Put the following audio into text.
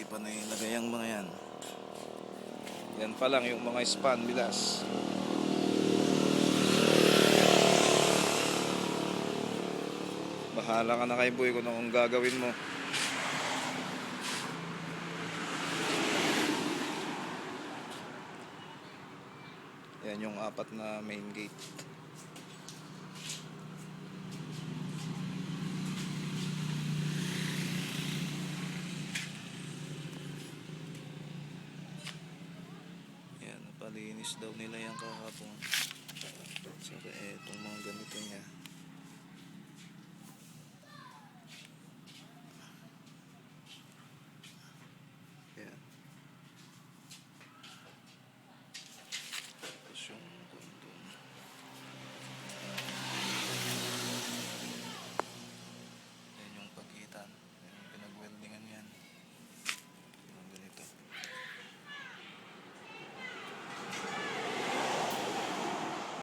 Hindi pa nailagay ang mga yan. Yan pa lang yung mga span bilas. Bahala ka na kay boy kung anong gagawin mo. Yan yung 4 na main gate. Yan, napalinis daw nila yan kahapon. Saka etong mga ganito